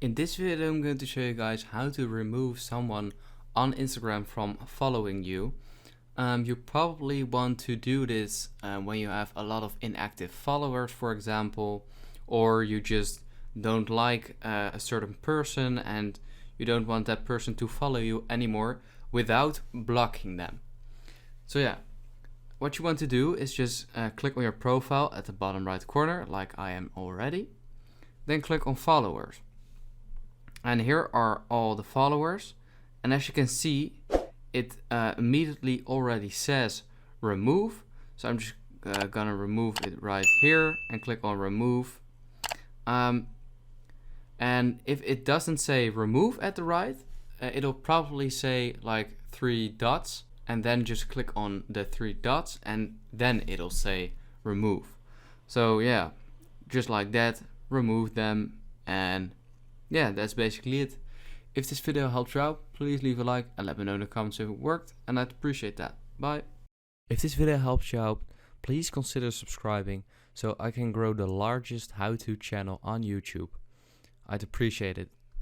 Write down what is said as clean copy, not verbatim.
In this video, I'm going to show you guys how to remove someone on Instagram from following you. You probably want to do this when you have a lot of inactive followers, for example, or you just don't like a certain person and you don't want that person to follow you anymore without blocking them. So yeah, what you want to do is just click on your profile at the bottom right corner, like I am already. Then click on followers. And here are all the followers, and as you can see, it immediately already says remove. So I'm just gonna remove it right here and click on remove. And if it doesn't say remove at the right, it'll probably say like 3 dots, and then just click on the 3 dots and then it'll say remove. So yeah, just like that, remove them, and yeah, that's basically it. If this video helped you out, please leave a like and let me know in the comments if it worked, and I'd appreciate that. Bye. If this video helped you out, please consider subscribing so I can grow the largest how-to channel on YouTube. I'd appreciate it.